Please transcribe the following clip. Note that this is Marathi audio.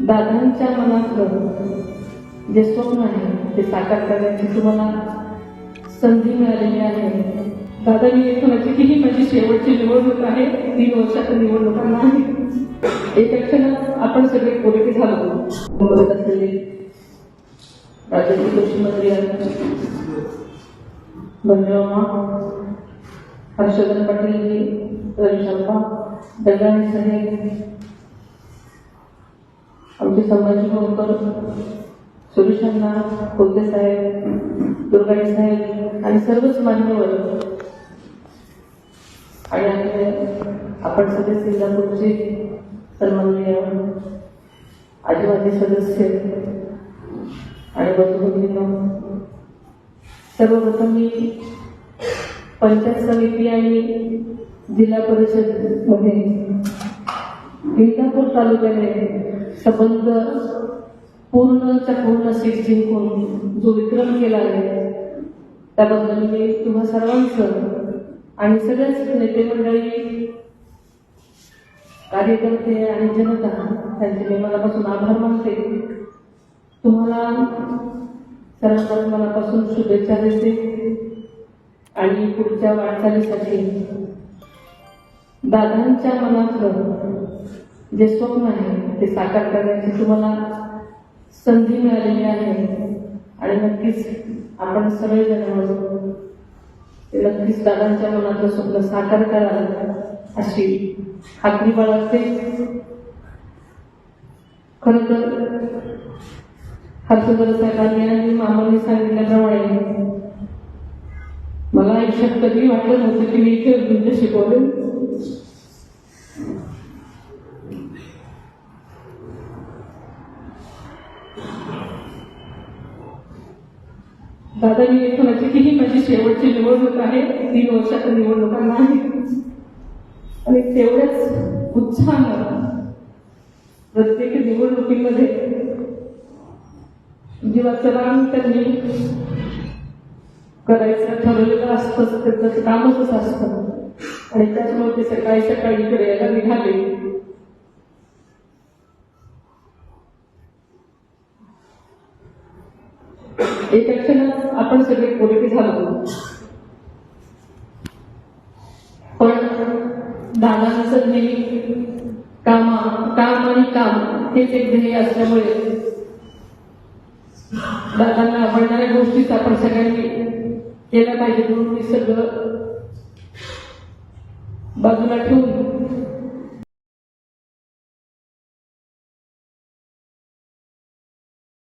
दादांच्या मनातलं जे स्वप्न आहे ते साकार करण्याची तुम्हाला संधी मिळालेली आहे. दादा, मी ही माझी शेवटची निवडणूक आहे. 3 वर्षाच्या निवडणुकांना आहे. एका क्षणात आपण सगळे पोरके झालो. बोलत असलेले राज्याचे कृषी मंत्री बंडराव हर्षवर्धन पाटील, रविशंका दगडाणी साहेब, आमचे संभाजी होळकर, सुरेशांना खोते साहेब, दुर्गाणी साहेब आणि सर्वच मान्यवर आणि आपण सगळे सिंगापूरचे सन्माननीय आदिवासी सदस्य आणि बंधू, सर्वप्रथम मी पंचायत समिती आणि जिल्हा परिषद मध्ये इंदापूर तालुक्याने संबंध पूर्णच्या पूर्ण सीट जिंकून जो विक्रम केला आहे त्याबद्दल मी तुम्हा सर्वांचं आणि सगळ्याच नेते मंडळी, कार्यकर्ते आणि जनता त्यांचे मी मनापासून आभार मानते. तुम्हाला सर्वांना मनापासून शुभेच्छा देते आणि पुढच्या वाटचालीसाठी दादांच्या मनातलं जे स्वप्न आहे ते साकार करण्याची तुम्हाला संधी मिळालेली आहे आणि नक्कीच आपण सगळेजण मिळून ते नक्कीच दादांच्या मनातलं स्वप्न साकार कराल अशी खात्री बाळगते. खरं तर हर्षवर्धन साहेबांनी आणि मामांनी सांगितल्याप्रमाणे मला आयुष्यात कधी वाटलं नव्हतं की मी इथे तुमचे शिकवले. दादा, मी ही माझी शेवटची निवडणूक आहे. 3 वर्षाच्या निवडणुकांना आहे आणि तेवढ्याच उत्साहानं प्रत्येक निवडणुकीमध्ये जीवाचं रान त्यांनी करायचं ठरवलेलं असतं. त्याचं कामच असतं आणि त्याच्यामुळे ते सकाळी सकाळी इकडे यायला निघाले. एका क्षणात आपण सगळे पोरके झालो. पण दादांचं नेहमी काम आणि काम हेच एक ध्येय असल्यामुळे दादांना आवडणाऱ्या गोष्टीच आपण सगळ्यांनी केल्या पाहिजे म्हणून मी सगळं बाजूला ठेवून